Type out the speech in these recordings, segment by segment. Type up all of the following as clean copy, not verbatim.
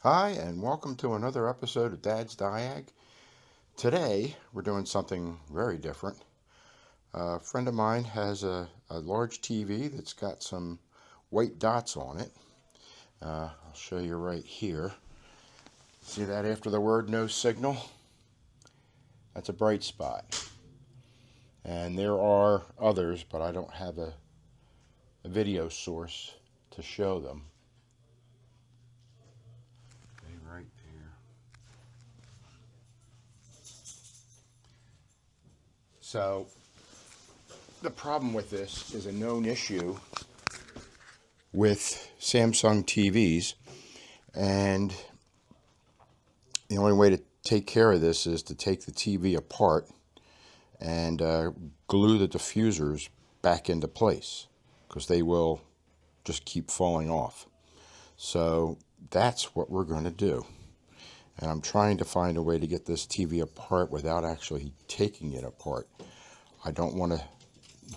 Hi, and welcome to another episode of Dad's Diag. Today, we're doing something very different. A friend of mine has a large TV that's got some white dots on it. I'll show you right here. See that after the word no signal? That's a bright spot. And there are others, but I don't have a video source to show them. Right there. So, the problem with this is a known issue with Samsung TVs, and the only way to take care of this is to take the TV apart and glue the diffusers back into place, because they will just keep falling off. So that's what we're going to do. And I'm trying to find a way to get this TV apart without actually taking it apart. I don't want to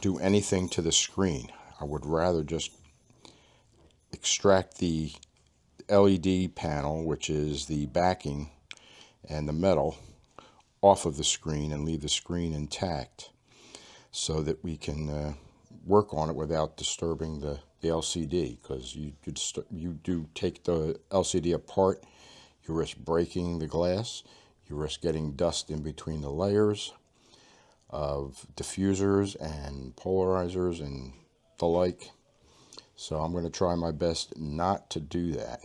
do anything to the screen. I would rather just extract the LED panel, which is the backing and the metal, off of the screen and leave the screen intact, so that we can work on it without disturbing the LCD. Because you do take the LCD apart, you risk breaking the glass, you risk getting dust in between the layers of diffusers and polarizers and the like. So I'm going to try my best not to do that.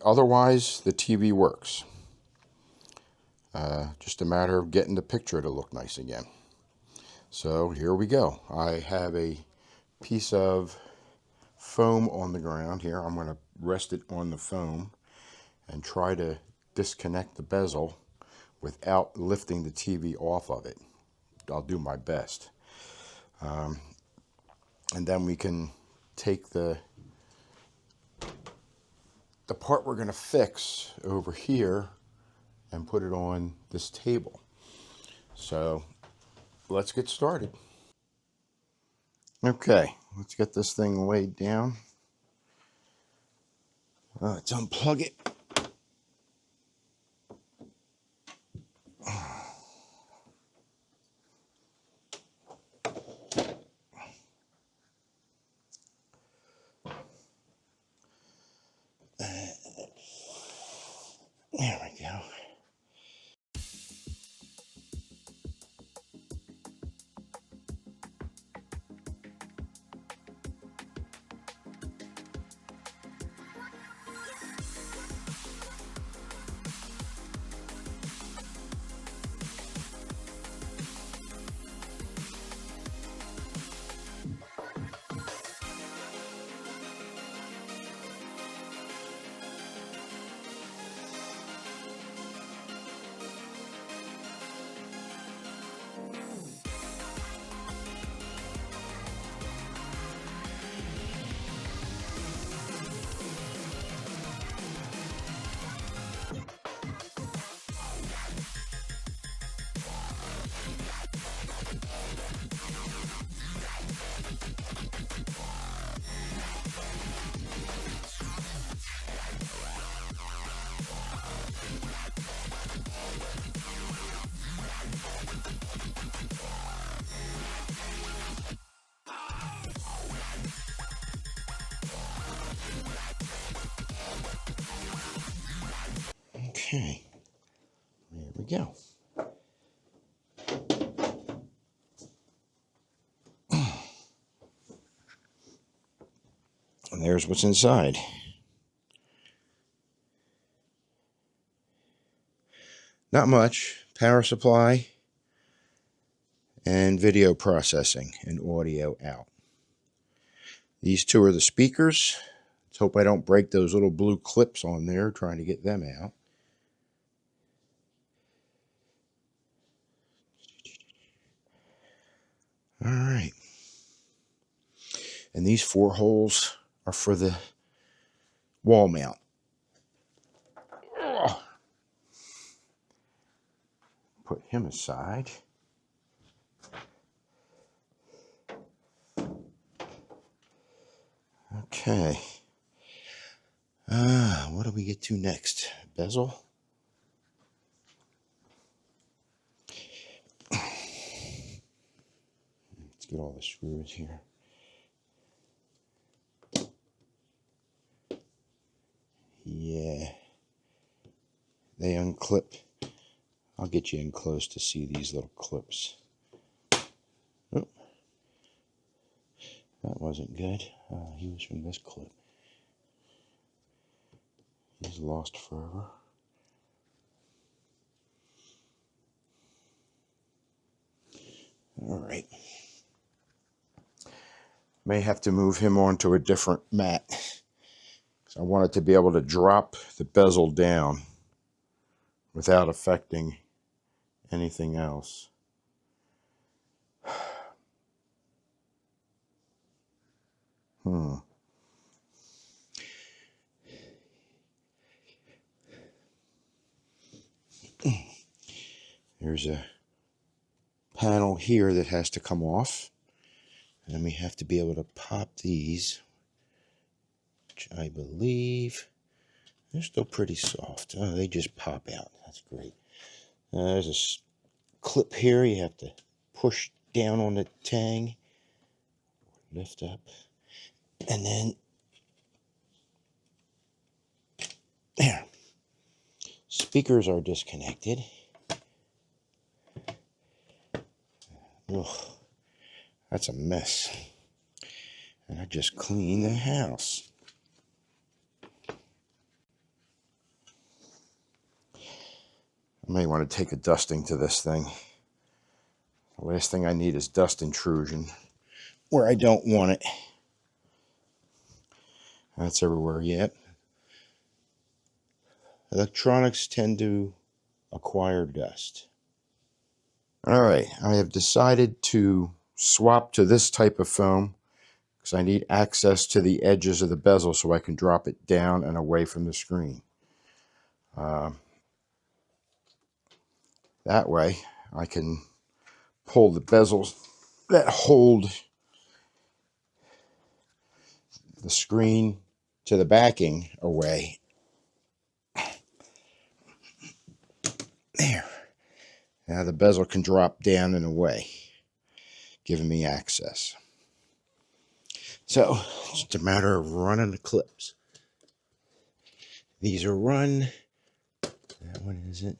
Otherwise the TV works. Just a matter of getting the picture to look nice again. So here we go. I have a piece of foam on the ground here. I'm going to rest it on the foam and try to disconnect the bezel without lifting the TV off of it. I'll do my best. And then we can take the part we're going to fix over here and put it on this table. So let's get started. Okay, let's get this thing laid down. Let's unplug it. There we go. Okay, there we go. And there's what's inside. Not much. Power supply and video processing and audio out. These two are the speakers. Let's hope I don't break those little blue clips on there trying to get them out. All right. And these 4 holes are for the wall mount. Ugh. Put him aside. Okay. What do we get to next? Bezel? Let's get all the screws here. Yeah. They unclip. I'll get you in close to see these little clips. Oh, that wasn't good. He was from this clip. He's lost forever. All right. May have to move him onto a different mat. I want it to be able to drop the bezel down without affecting anything else. There's a panel here that has to come off. And then we have to be able to pop these, which I believe they're still pretty soft. Oh, they just pop out. That's great. There's a clip here. You have to push down on the tang, lift up, and then there. Speakers are disconnected. Ugh, that's a mess. And I just cleaned the house. I may want to take a dusting to this thing. The last thing I need is dust intrusion where I don't want it. That's everywhere yet. Electronics tend to acquire dust. All right, I have decided to swap to this type of foam because I need access to the edges of the bezel so I can drop it down and away from the screen. That way I can pull the bezels that hold the screen to the backing away. There. Now the bezel can drop down and away, giving me access. So it's just a matter of running the clips. These are run. That one isn't.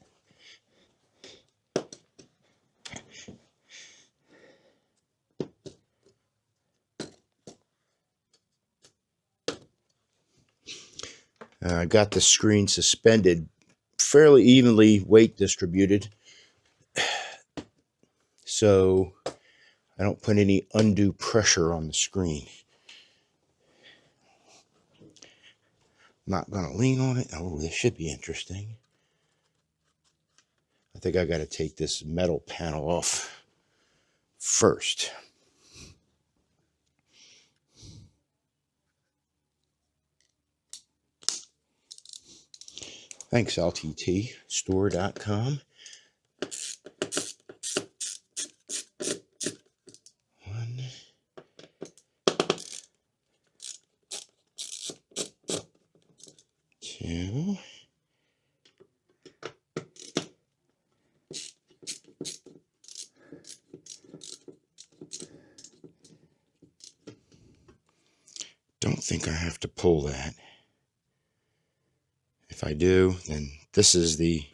I got the screen suspended fairly evenly, weight distributed, so I don't put any undue pressure on the screen. Not going to lean on it. Oh, this should be interesting. I think I got to take this metal panel off first. Thanks, LTTstore.com. One, two. Don't think I have to pull that. If I do, then this is the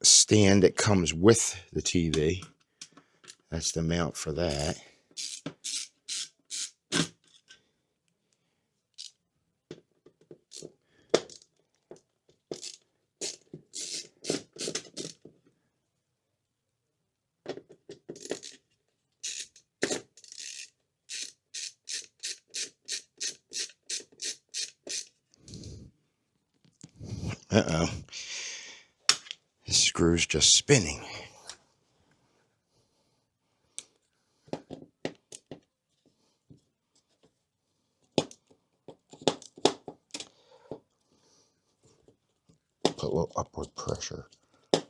stand that comes with the TV. That's the mount for that. Uh-oh. This screw's just spinning. Put a little upward pressure. I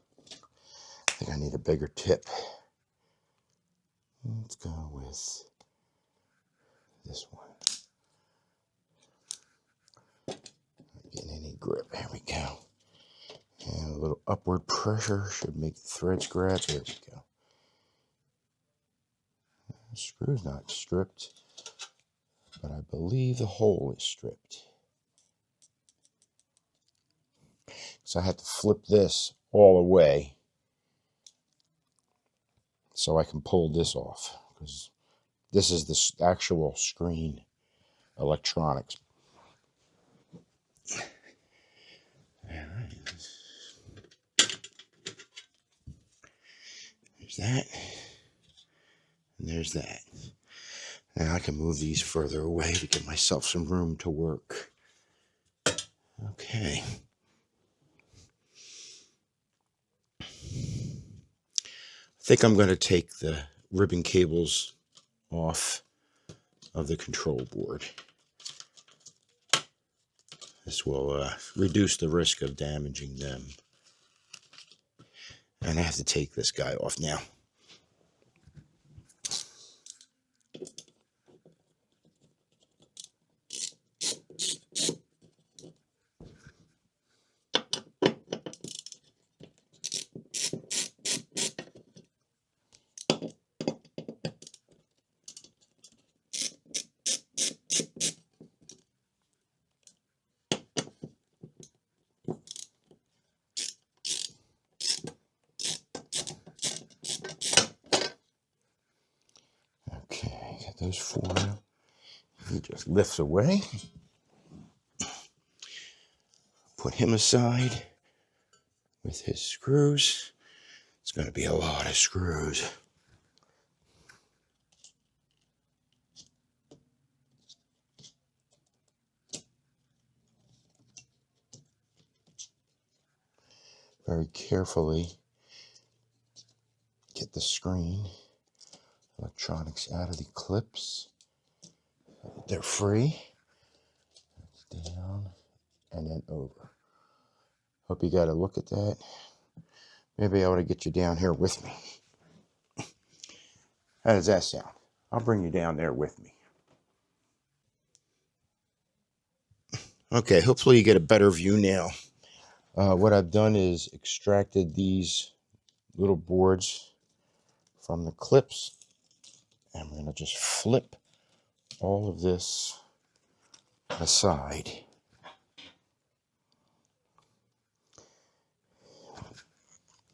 think I need a bigger tip. Let's go with this one. upward pressure should make the threads grab. There we go. The screw's not stripped, but I believe the hole is stripped. So I had to flip this all the way so I can pull this off, because this is the actual screen electronics. All right. There's that. And there's that. Now I can move these further away to give myself some room to work. Okay. I think I'm going to take the ribbon cables off of the control board. This will reduce the risk of damaging them. And I have to take this guy off now. Okay, got those four now. He just lifts away. Put him aside with his screws. It's going to be a lot of screws. Very carefully get the screen electronics out of the clips. They're free. Down and then over. Hope you got a look at that. Maybe I ought to get you down here with me. How does that sound? I'll bring you down there with me. Okay, hopefully you get a better view now. What I've done is extracted these little boards from the clips. And I'm going to just flip all of this aside.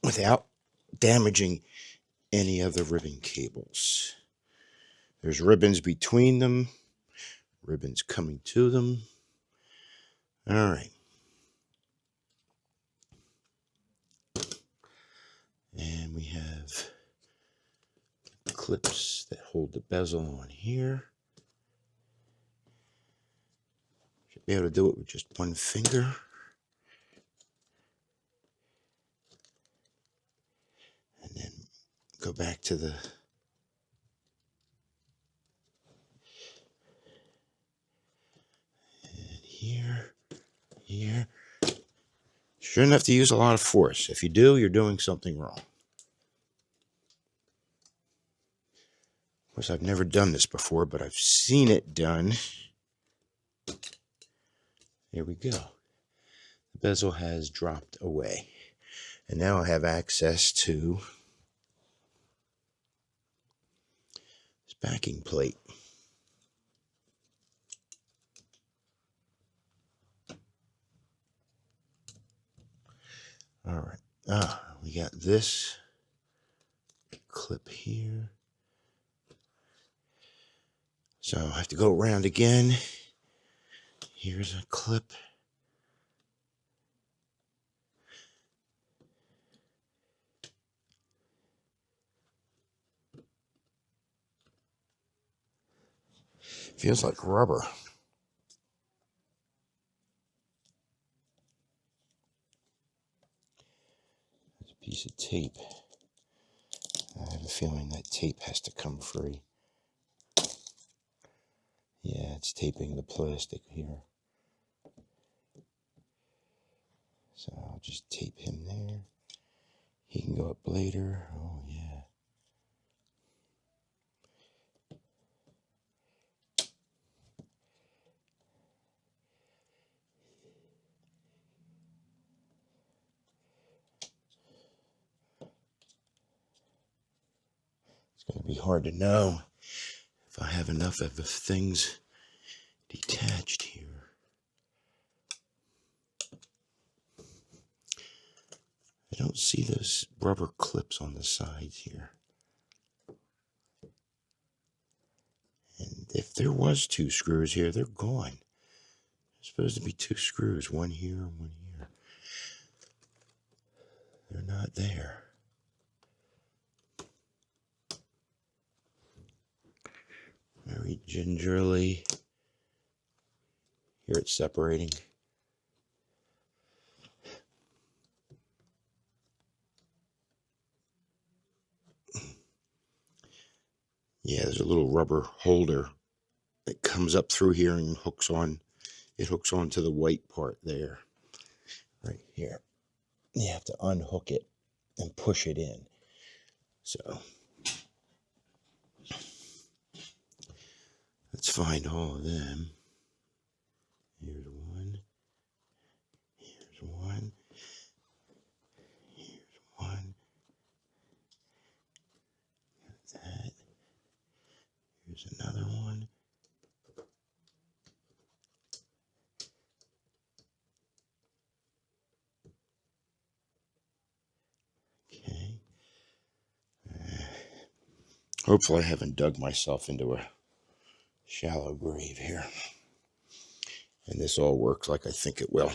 Without damaging any of the ribbon cables. There's ribbons between them, ribbons coming to them. All right. And we have clips that hold the bezel on here. Should be able to do it with just one finger. And then go back to the and here. Shouldn't have to use a lot of force. If you do, you're doing something wrong. Of course, I've never done this before, but I've seen it done. There we go. The bezel has dropped away. And now I have access to this backing plate. All right. We got this clip here. So I have to go around again. Here's a clip. Feels like rubber. There's a piece of tape. I have a feeling that tape has to come free. Yeah, it's taping the plastic here. So I'll just tape him there. He can go up later. Oh, yeah. going to be hard to know if I have enough of the things detached here. I don't see those rubber clips on the sides here. And if there was 2 screws here, they're gone. There's supposed to be 2 screws, one here and one here. They're not there. Very gingerly. Here it's separating. Yeah, there's a little rubber holder that comes up through here and hooks on. It hooks onto the white part there, right here. You have to unhook it and push it in. So let's find all of them. Here's one. Here's one. Here's one. That. Here's another one. Okay. Hopefully I haven't dug myself into a shallow grave here. And this all works like I think it will.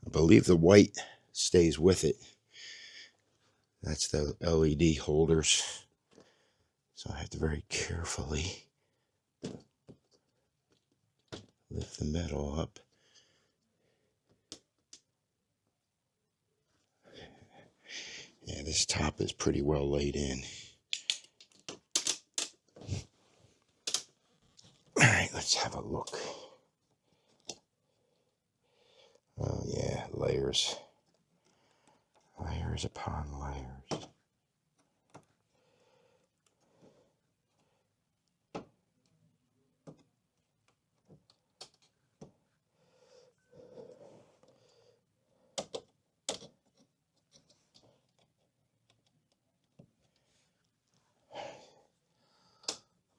I believe the white stays with it. That's the LED holders. So I have to very carefully lift the metal up. Yeah, this top is pretty well laid in. All right, let's have a look. Oh yeah, layers. Layers upon layers.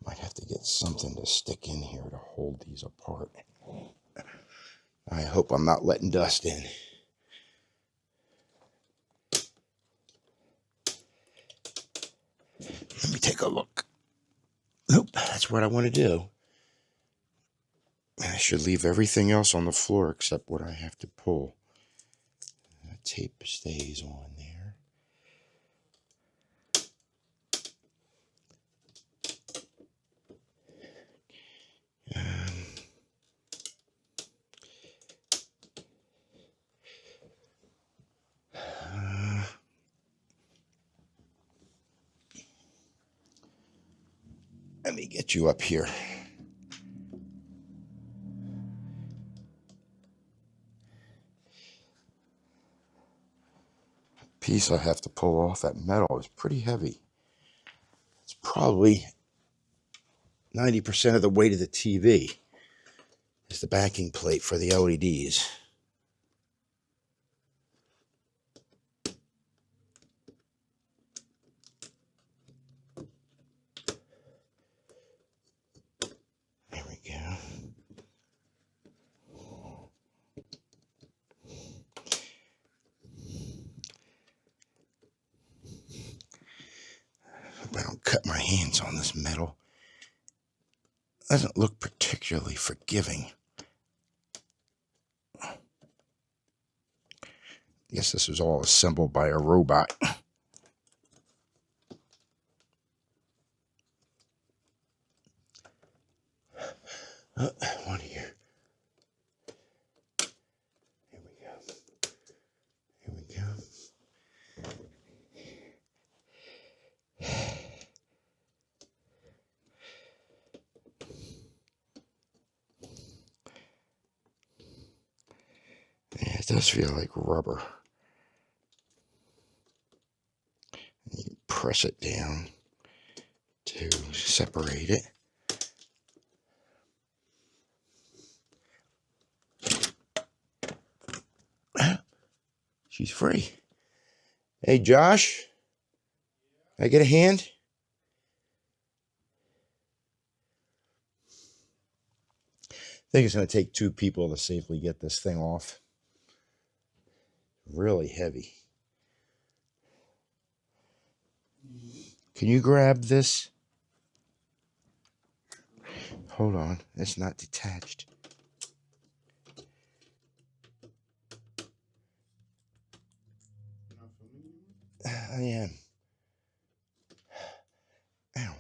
Might have to get something to stick in here to hold these apart. I hope I'm not letting dust in. Let me take a look. Nope, that's what I want to do. I should leave everything else on the floor except what I have to pull. That tape stays on there. Let me get you up here. Piece I have to pull off, that metal is pretty heavy. It's probably 90% of the weight of the TV is the backing plate for the LEDs. There we go. Hope I don't cut my hands on this metal. Doesn't look particularly forgiving. I guess this was all assembled by a robot. One here. Here we go. Here we go. Yeah, it does feel like rubber. press it down to separate it. She's free. Hey, Josh, can I get a hand? I think it's going to take 2 people to safely get this thing off. Really heavy. Can you grab this? Hold on, it's not detached. I am. Ow.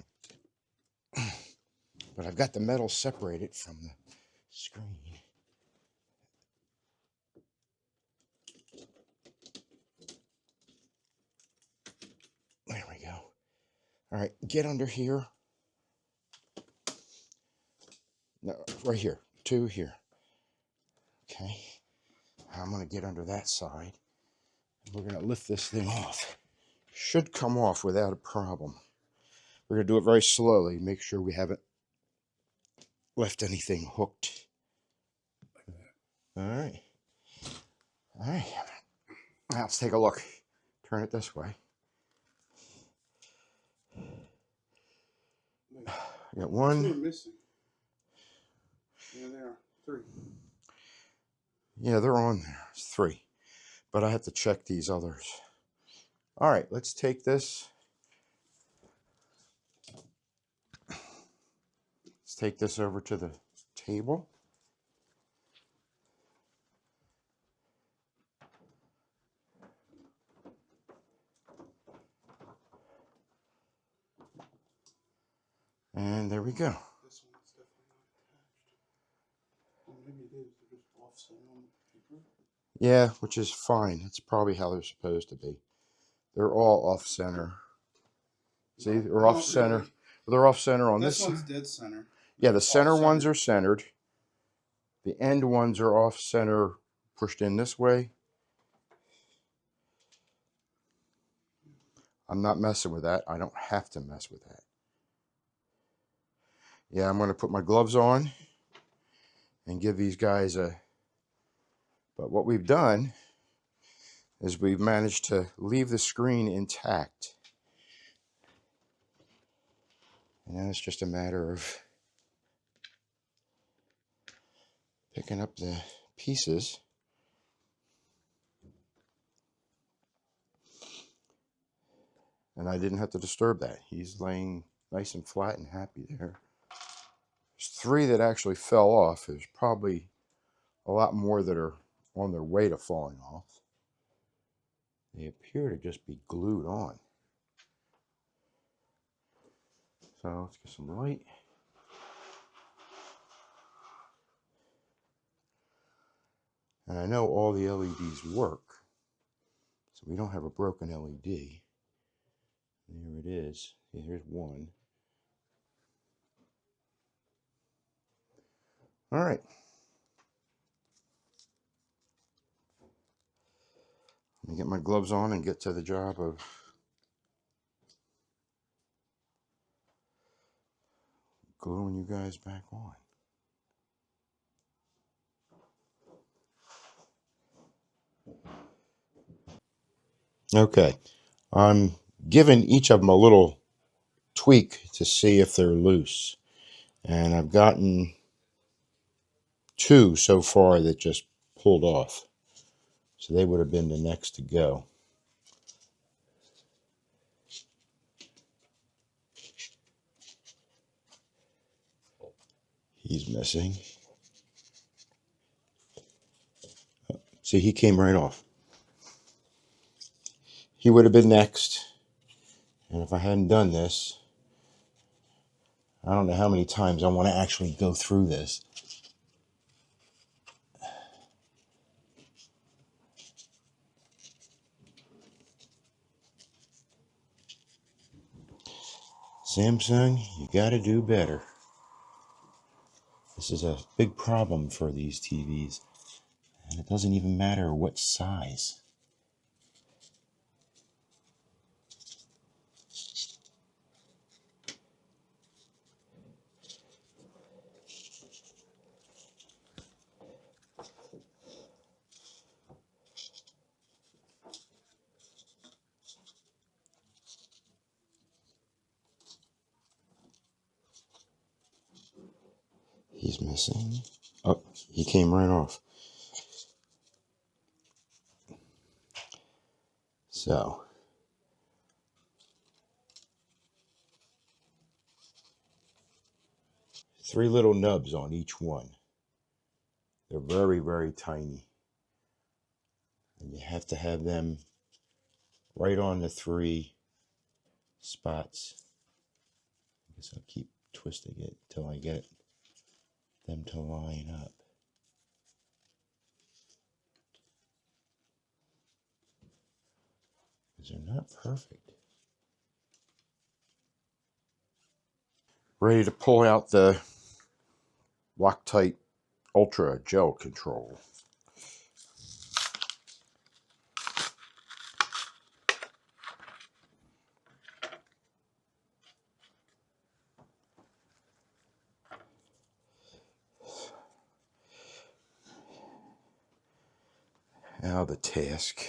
But I've got the metal separated from the screen. There we go. All right, get under here. No, right here. 2 here. Okay. I'm going to get under that side. We're going to lift this thing off. Should come off without a problem. We're going to do it very slowly. Make sure we haven't left anything hooked. All right. All right. Now let's take a look. Turn it this way. I got 1. 2 are missing. Yeah, there are 3. Yeah, they're on there. It's 3. But I have to check these others. All right, let's take this. Let's take this over to the table. And there we go. This one's definitely not attached. Well, maybe it is. They're just offset on the paper. Yeah, which is fine. That's probably how they're supposed to be. They're all off center. See, they're off center. Really. They're off center on This this. one's dead center. Yeah, the center Off-center. ones are centered. The end ones are off center, pushed in this way. I'm not messing with that. I don't have to mess with that. Yeah, I'm going to put my gloves on and give these guys a... But what we've done is we've managed to leave the screen intact. And then it's just a matter of picking up the pieces. And I didn't have to disturb that. He's laying nice and flat and happy there. There's 3 that actually fell off. There's probably a lot more that are on their way to falling off. They appear to just be glued on. So let's get some light. And I know all the LEDs work. So we don't have a broken LED. There it is. Here's 1. All right. Let me get my gloves on and get to the job of gluing you guys back on. Okay. I'm giving each of them a little tweak to see if they're loose. And I've gotten 2 so far that just pulled off. So they would have been the next to go. He's missing. See, he came right off. He would have been next. And if I hadn't done this, I don't know how many times I want to actually go through this. Samsung, you got to do better. This is a big problem for these TVs. And it doesn't even matter what size. He's missing. Oh, he came right off. So, three little nubs on each one. They're very, very tiny. And you have to have them right on the three spots. I guess I'll keep twisting it till I get them to line up. Because they're not perfect. Ready to pull out the Loctite Ultra Gel Control. Now the task.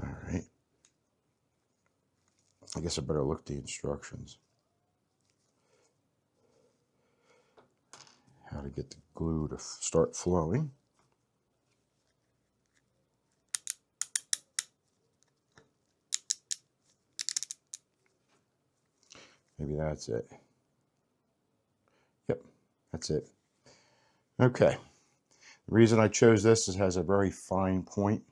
All right. I guess I better look at the instructions. How to get the glue to start flowing. Maybe that's it. Yep, that's it. Okay. The reason I chose this is it has a very fine point.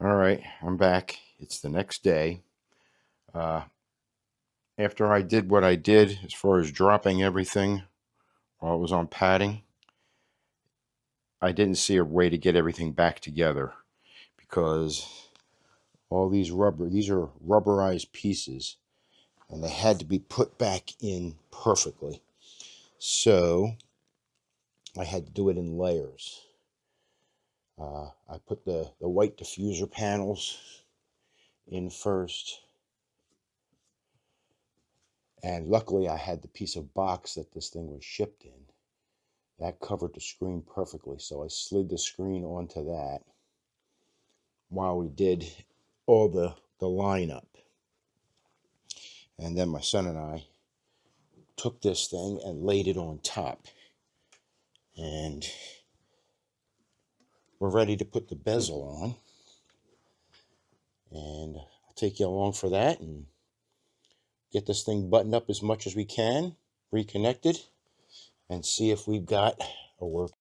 All right, I'm back. It's the next day. After I did what I did as far as dropping everything while it was on padding, I didn't see a way to get everything back together because all these are rubberized pieces and they had to be put back in perfectly. So I had to do it in layers. I put the white diffuser panels in first. And luckily I had the piece of box that this thing was shipped in. That covered the screen perfectly. So I slid the screen onto that while we did all the lineup. And then my son and I took this thing and laid it on top. And we're ready to put the bezel on. And I'll take you along for that and get this thing buttoned up as much as we can, reconnected, and see if we've got a work.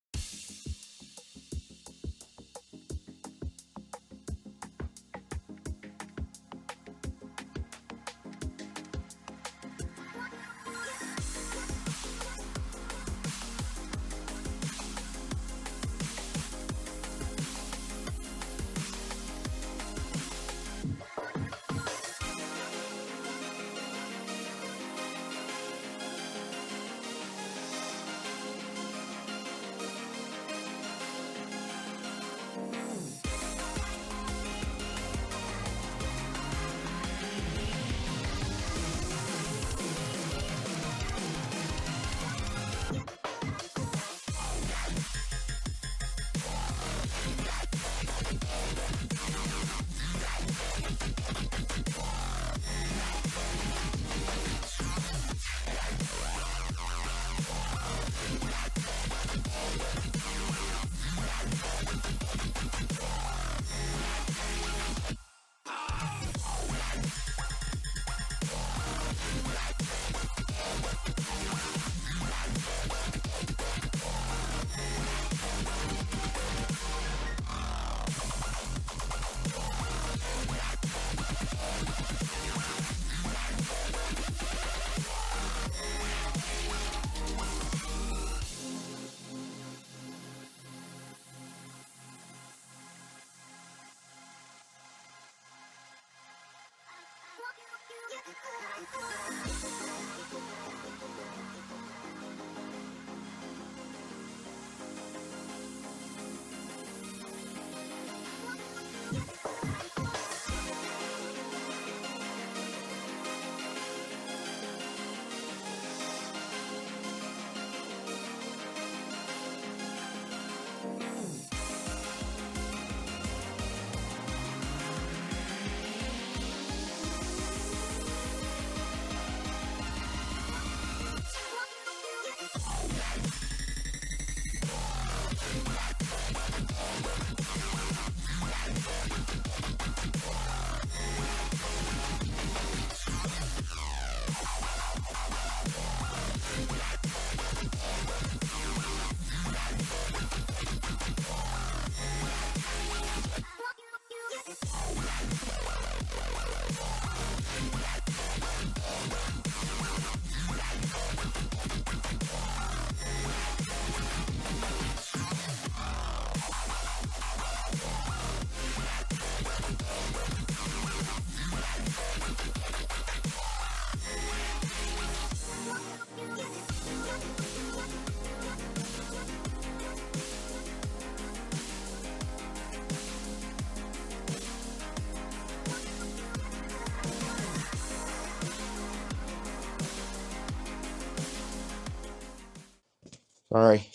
Sorry,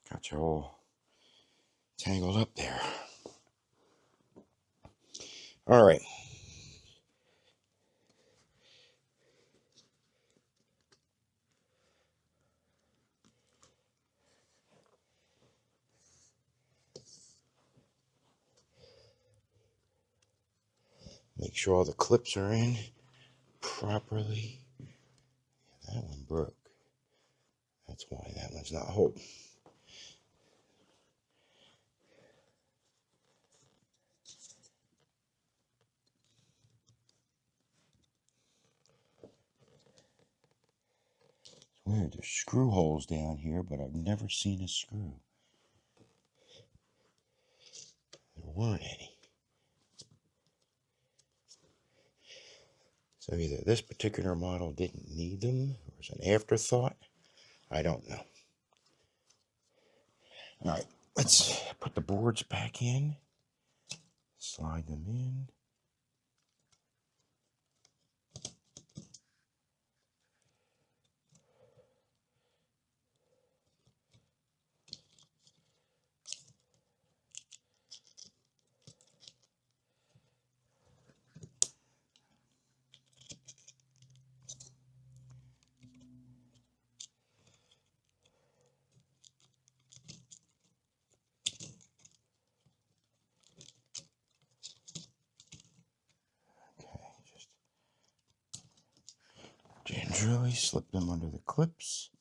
got you all tangled up there. All right. Make sure all the clips are in properly. That one broke. That's why that one's not holding. It's weird, there's screw holes down here, but I've never seen a screw. There weren't any. So either this particular model didn't need them, or it's an afterthought. I don't know. All right, let's put the boards back in. Slide them in. Gingerly slip them under the clips.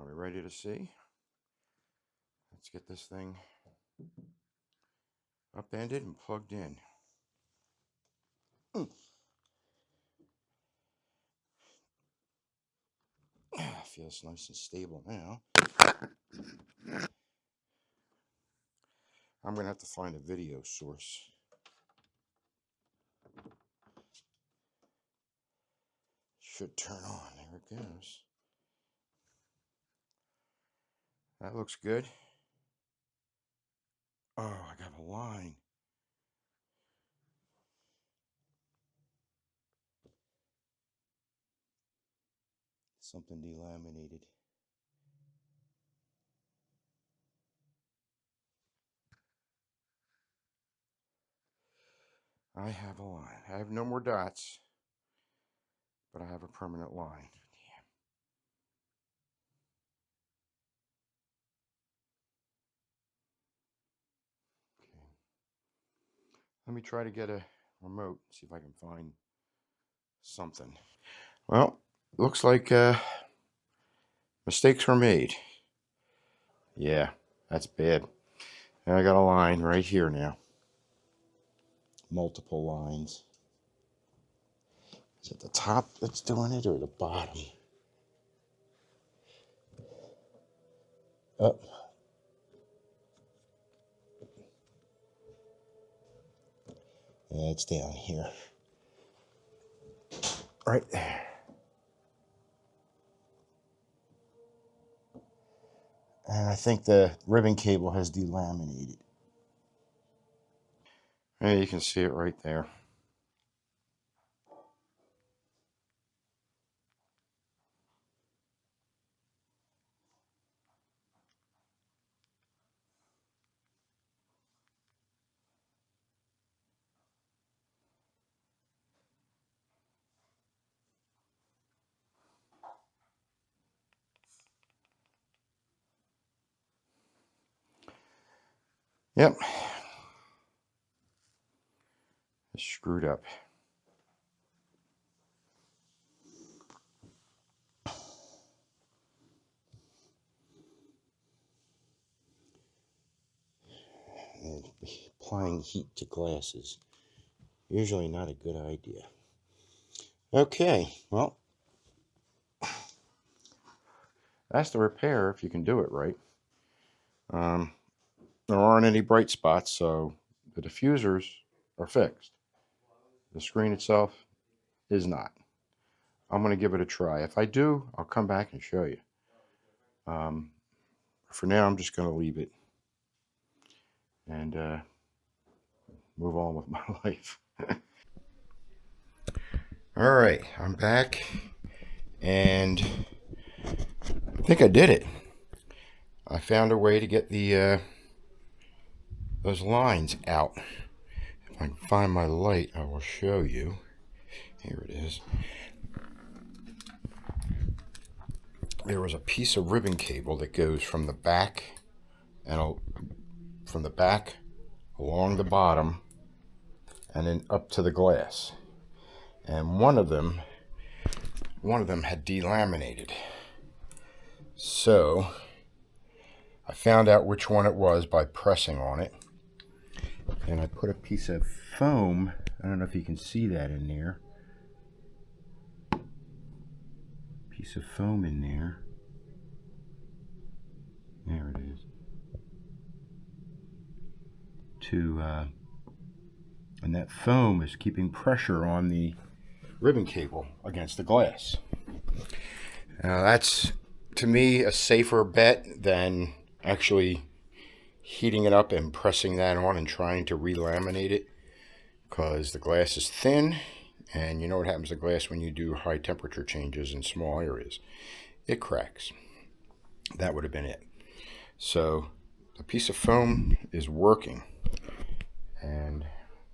Are we ready to see? Let's get this thing upended and plugged in. Feels nice and stable now. I'm going to have to find a video source. Should turn on. There it goes. That looks good. Oh, I got a line. Something delaminated. I have a line. I have no more dots, but I have a permanent line. Okay. Let me try to get a remote, see if I can find something. Well, looks like mistakes were made. Yeah, that's bad. And I got a line right here now. Multiple lines. Is it the top that's doing it or the bottom? Oh. Yeah, it's down here. Right there. And I think the ribbon cable has delaminated. Yeah, you can see it right there. Yep. It's screwed up. And applying heat to glasses. Usually not a good idea. Okay, well, that's the repair if you can do it right. There aren't any bright spots, so the diffusers are fixed. The screen itself is not. I'm going to give it a try. If I do, I'll come back and show you. For now, I'm just going to leave it and move on with my life. All right, I'm back, and I think I did it. I found a way to get the those lines out. If I can find my light, I will show you. Here it is. There was a piece of ribbon cable that goes from the back and along the bottom and then up to the glass. And one of them had delaminated. So I found out which one it was by pressing on it. And I put a piece of foam, I don't know if you can see that in there. Piece of foam in there. There it is. And that foam is keeping pressure on the ribbon cable against the glass. Now that's, to me, a safer bet than actually heating it up and pressing that on and trying to relaminate it, because the glass is thin, and you know what happens to glass when you do high temperature changes in small areas. It cracks. That would have been it. So the piece of foam is working, and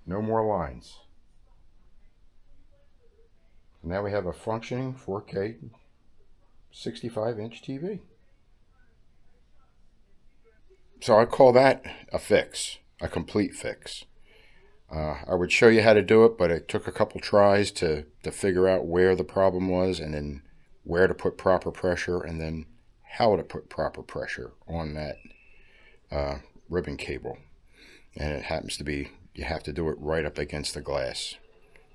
no more lines. Now we have a functioning 4K 65-inch TV. So I call that a fix, a complete fix. I would show you how to do it, but it took a couple tries to figure out where the problem was and then where to put proper pressure and then how to put proper pressure on that ribbon cable. And it happens to be you have to do it right up against the glass.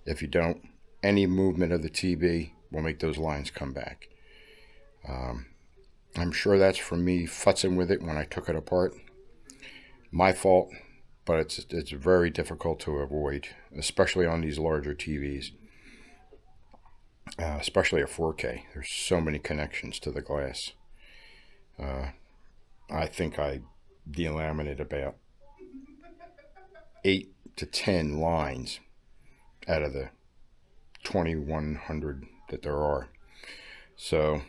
If you don't, any movement of the TV will make those lines come back. I'm sure that's from me futzing with it when I took it apart. My fault, but it's very difficult to avoid, especially on these larger TVs, especially a 4K. There's so many connections to the glass. I think I delaminated about 8 to 10 lines out of the 2,100 that there are. So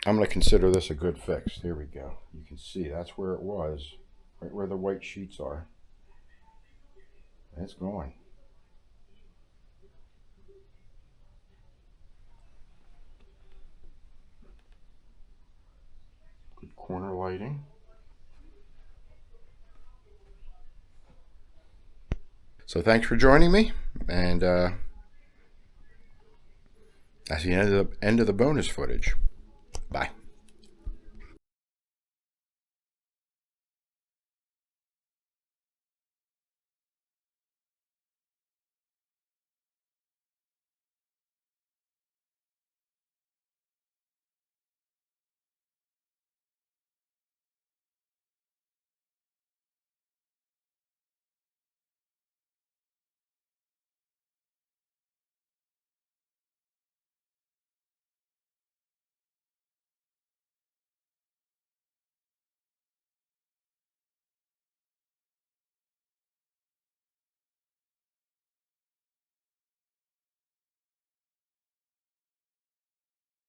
I'm going to consider this a good fix. Here we go. You can see that's where it was, right where the white sheets are. It's gone. Good corner lighting. So thanks for joining me, and that's the end of the bonus footage. Bye.